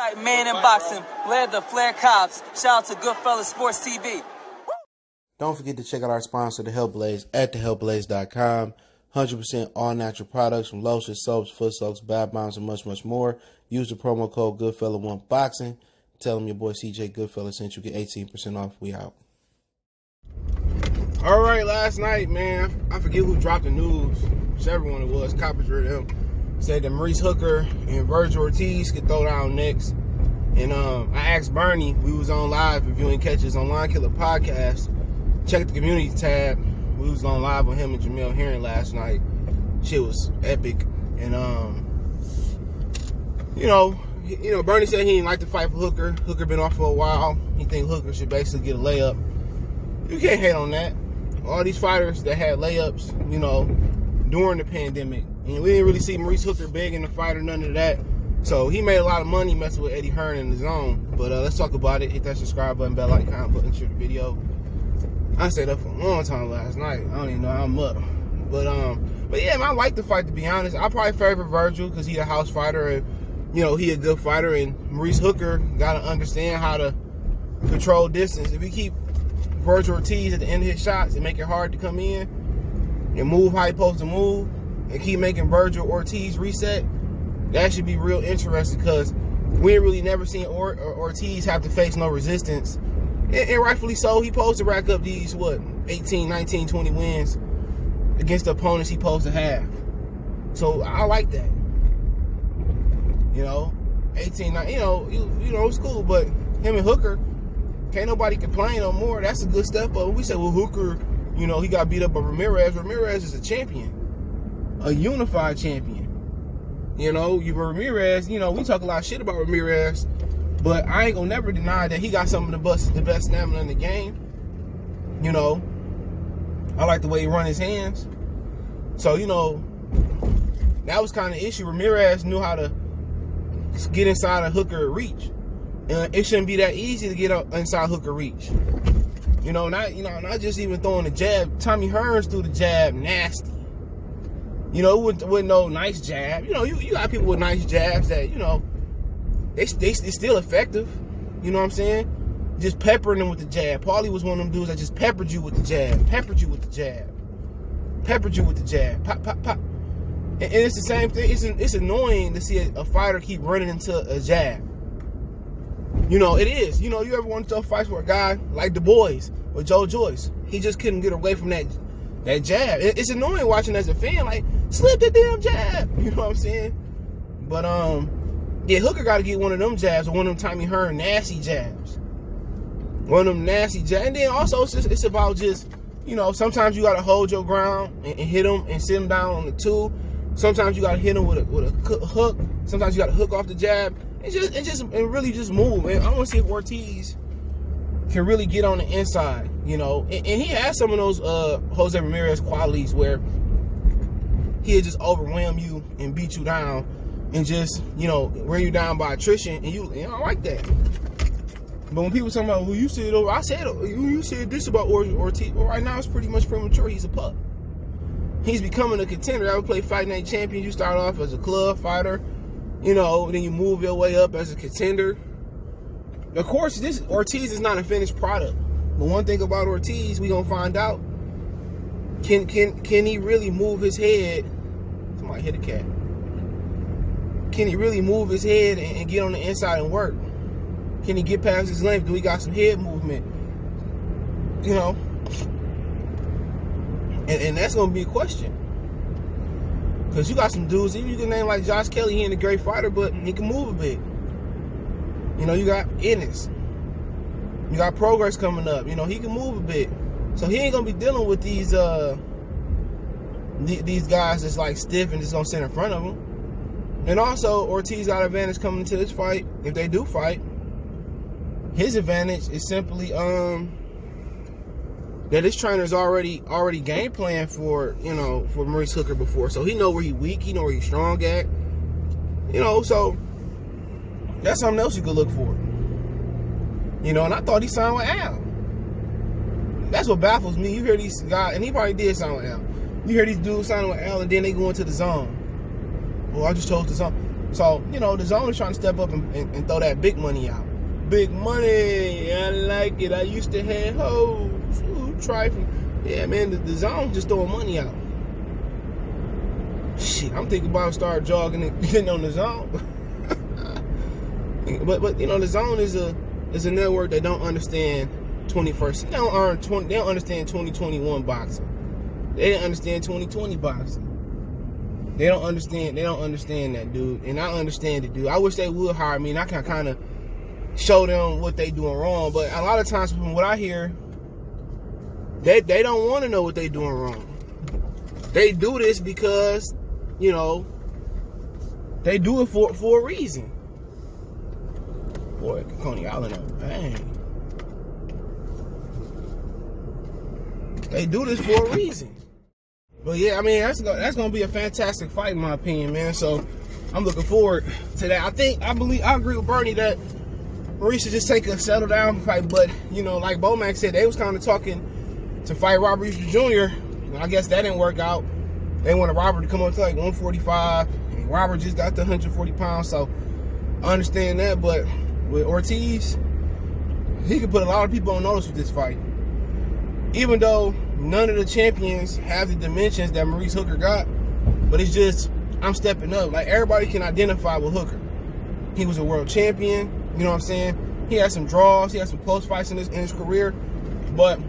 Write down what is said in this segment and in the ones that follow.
Fight man in boxing, led the Flair Cops. Shout out to Goodfella Sports TV. Don't forget to check out our sponsor, The Health Blaze, at thehealthblaze.com. 100% all natural products from lotions, soaps, foot soaks, bath bombs, and much, much more. Use the promo code Goodfella1Boxing. Tell them your boy CJ Goodfella sent you. Get 18% off. We out. All right, last night, man, I forget who dropped the news. Whichever one it was, coppers or them, said that Maurice Hooker and Vergil Ortiz could throw down next. And I asked Bernie, we was on live, if you ain't catch us on Line Killer Podcast, check the community tab. We was on live with him and Jamel Herring last night. Shit was epic. And Bernie said he didn't like to fight for Hooker. Hooker been off for a while. He think Hooker should basically get a layup. You can't hate on that. All these fighters that had layups, during the pandemic. And we didn't really see Maurice Hooker begging to fight or none of that. So he made a lot of money messing with Eddie Hearn in the zone. But let's talk about it. Hit that subscribe button, bell icon button, share the video. I stayed up for a long time last night. I don't even know how I'm up. But yeah, man, I like the fight, to be honest. I probably favor Vergil because he's a house fighter and, he a good fighter. And Maurice Hooker got to understand how to control distance. If we keep Vergil Ortiz at the end of his shots and make it hard to come in and move how he's supposed to move and keep making Vergil Ortiz reset, that should be real interesting because we ain't really never seen Ortiz have to face no resistance. And rightfully so, he supposed to rack up these, 18, 19, 20 wins against the opponents he supposed to have. So I like that. 18, 19, it's cool, but him and Hooker, can't nobody complain no more. That's a good step up. We said, well, Hooker, he got beat up by Ramirez. Ramirez is a champion, a unified champion. Ramirez, we talk a lot of shit about Ramirez, but I ain't gonna never deny that he got some of the best stamina in the game. I like the way he run his hands. So, that was kind of the issue. Ramirez knew how to get inside of Hooker reach. It shouldn't be that easy to get up inside Hooker reach. Not just even throwing the jab. Tommy Hearns threw the jab nasty. With no nice jab. You got people with nice jabs that, they still effective. You know what I'm saying? Just peppering them with the jab. Paulie was one of them dudes that just peppered you with the jab. Peppered you with the jab. Pop, pop, pop. And it's the same thing. It's annoying to see a fighter keep running into a jab. It is. You ever want to throw fights with a guy like the boys or Joe Joyce? He just couldn't get away from that jab. It's annoying watching as a fan, like, slip the damn jab. You know what I'm saying? But, yeah, Hooker got to get one of them jabs or one of them Tommy Hearn nasty jabs. One of them nasty jabs. And then also it's about just, sometimes you got to hold your ground and hit him and sit him down on the two. Sometimes you got to hit him with a hook. Sometimes you got to hook off the jab. And really just move. And I want to see if Ortiz can really get on the inside, And he has some of those Jose Ramirez qualities where he'll just overwhelm you and beat you down and just, wear you down by attrition. And I like that. But when people talking about, well, you said, I said, you said this about Ortiz. Well, right now it's pretty much premature. He's a pup. He's becoming a contender. I would play Fight Night Champions. You start off as a club fighter. Then you move your way up as a contender. Of course, this Ortiz is not a finished product. But one thing about Ortiz, we gonna find out: can he really move his head? Somebody hit a cat. Can he really move his head and get on the inside and work? Can he get past his length? Do he got some head movement? And that's gonna be a question. Because you got some dudes, even you can name like Josh Kelly, he ain't a great fighter, but he can move a bit. You got Ennis. You got Progress coming up. He can move a bit. So he ain't going to be dealing with these guys that's like stiff and just going to sit in front of him. And also, Ortiz got advantage coming into this fight. If they do fight, his advantage is simply that his trainer's already game plan for Maurice Hooker before. So he know where he weak, he know where he's strong at. So that's something else you could look for. And I thought he signed with Al. That's what baffles me. You hear these guys, and he probably did sign with Al. You hear these dudes signing with Al, and then they go into the zone. Oh, I just chose the zone. So, you know, the zone is trying to step up and throw that big money out. Big money, I like it. I used to have hoes. Ooh, trifling. Yeah, man, the zone just throwing money out. Shit, I'm thinking about start jogging and getting on the zone. but you know, the zone is a network that don't understand 21st. They don't understand 2021 boxing. They didn't understand 2020 boxing. They don't understand that, dude. And I understand it, dude. I wish they would hire me and I can kind of show them what they doing wrong. But a lot of times from what I hear, they don't want to know what they doing wrong. They do this because, you know, they do it for a reason. Boy, Coney Island up. Dang. They do this for a reason. But yeah, I mean, that's gonna be a fantastic fight in my opinion, man. So I'm looking forward to that. I agree with Bernie that Maurice should just take a settle down fight. But you know, like Bomac said, they was kind of talking to fight Robert Easter Jr. I guess that didn't work out. They wanted Robert to come up to like 145, and Robert just got to 140 pounds. So I understand that. But with Ortiz, he could put a lot of people on notice with this fight. Even though none of the champions have the dimensions that Maurice Hooker got, but it's just, I'm stepping up. Like, everybody can identify with Hooker. He was a world champion, you know what I'm saying? He had some draws, he had some close fights in his career, but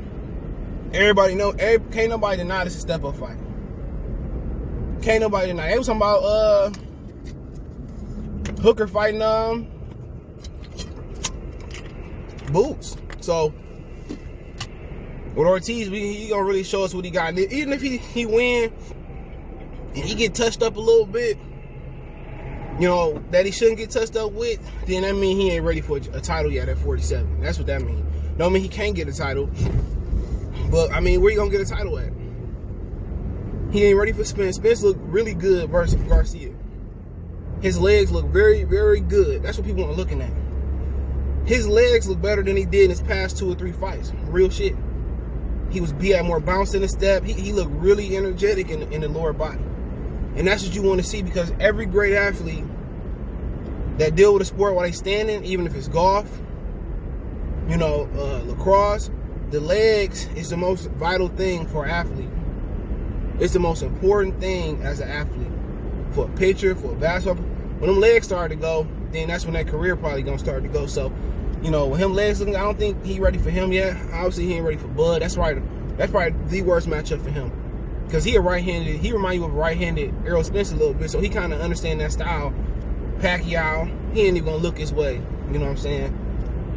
everybody know, can't nobody deny this is a step-up fight. Can't nobody deny. They was talking about Hooker fighting Boots. So with Ortiz, he gonna really show us what he got. Even if he win and he get touched up a little bit, you know, that he shouldn't get touched up with, then that mean he ain't ready for a title yet at 47. That's what that mean. Don't mean he can't get a title, but I mean, where you gonna get a title at? He ain't ready for Spence. Spence look really good versus Garcia. His legs look very, very good. That's what people are looking at. His legs look better than he did in his past 2 or 3 fights. Real shit. He had more bounce in his step. He looked really energetic in the lower body. And that's what you want to see, because every great athlete that deal with a sport while they standing, even if it's golf, you know, lacrosse, the legs is the most vital thing for an athlete. It's the most important thing as an athlete. For a pitcher, for a basketball. When them legs start to go, then that's when that career probably gonna start to go. So, you know, with him legs looking, I don't think he ready for him yet. Obviously, he ain't ready for Bud. That's probably the worst matchup for him, because he remind you of a right-handed Errol Spence a little bit. So he kind of understand that style. Pacquiao, he ain't even gonna look his way. You know what I'm saying?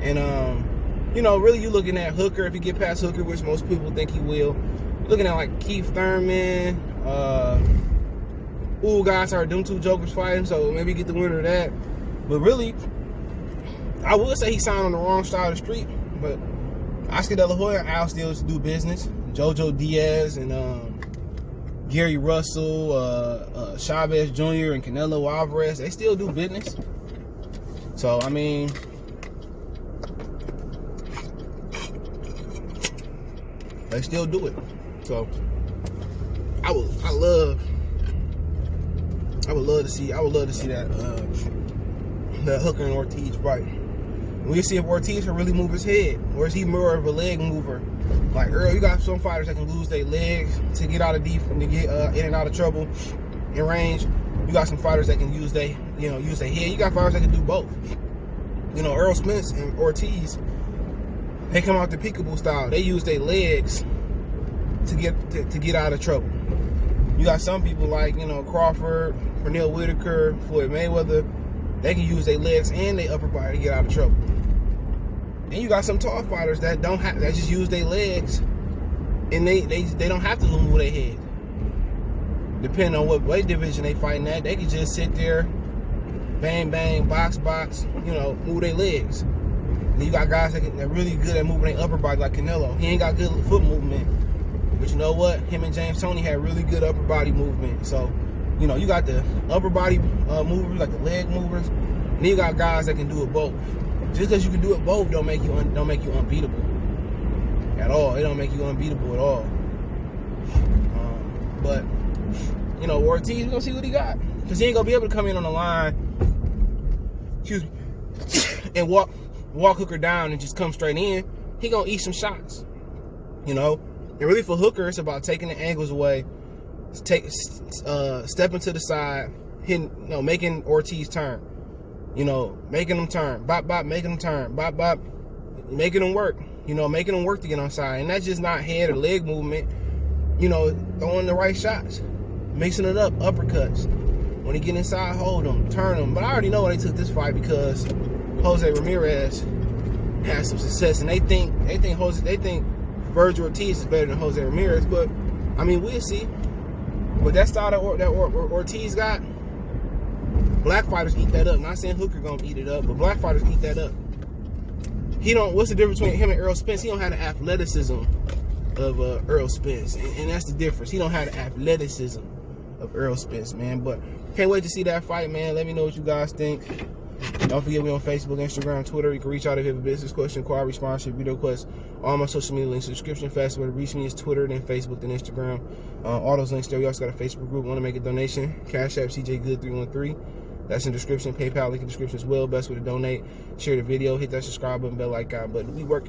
And you know, really, you looking at Hooker. If you get past Hooker, which most people think he will, you're looking at like Keith Thurman. Guys, are them 2 jokers fighting, so maybe get the winner of that. But really, I would say he signed on the wrong side of the street. But Oscar De La Hoya, Al still do business. Jojo Diaz and Gary Russell, Chavez Jr. and Canelo Alvarez, they still do business. So I mean, they still do it. So I would love to see that Hooker and Ortiz fight. We'll see if Ortiz can really move his head, or is he more of a leg mover? Like Earl, you got some fighters that can lose their legs to get out of defense, to get in and out of trouble in range. You got some fighters that can use their head. You got fighters that can do both. You know, Errol Spence and Ortiz, they come out the peekaboo style. They use their legs to get out of trouble. You got some people like, you know, Crawford, Pernell Whitaker, Floyd Mayweather. They can use their legs and their upper body to get out of trouble. And you got some tall fighters that just use their legs, and they don't have to move their head. Depending on what weight division they fighting at, they can just sit there, bang bang, box, you know, move their legs. And you got guys that are really good at moving their upper body, like Canelo. He ain't got good foot movement, but you know what? Him and James Toney had really good upper body movement. So, you know, you got the upper body movers, like the leg movers, and then you got guys that can do it both. Just because you can do it both don't make you unbeatable at all. It don't make you unbeatable at all. But you know, Ortiz, we're gonna see what he got. Because he ain't going to be able to come in on the line, excuse me, and walk Hooker down and just come straight in. He going to eat some shots, you know. And really for Hooker, it's about taking the angles away, stepping to the side, hitting, you know, making Ortiz turn, you know, making them turn, bop, bop, making them turn, bop, bop, making them work, you know, making them work to get on side. And that's just not head or leg movement, you know, throwing the right shots, mixing it up, uppercuts. When he get inside, hold them, turn them. But I already know why they took this fight, because Jose Ramirez has some success, and they think Vergil Ortiz is better than Jose Ramirez. But I mean, we'll see. But that style that Ortiz got, black fighters eat that up. Not saying Hooker gonna eat it up, but black fighters eat that up. He don't. What's the difference between him and Errol Spence? He don't have the athleticism of Errol Spence, and that's the difference. He don't have the athleticism of Errol Spence, man. But can't wait to see that fight, man. Let me know what you guys think. Don't forget we on Facebook, Instagram, Twitter. You can reach out if you have a business question, inquiry, sponsorship, video request. All my social media links, subscription, fast way to reach me is Twitter, then Facebook, then Instagram. All those links there. We also got a Facebook group. Want to make a donation? Cash App CJGood313. That's in the description. PayPal link in the description as well. Best way to donate. Share the video. Hit that subscribe button, bell icon button. We work.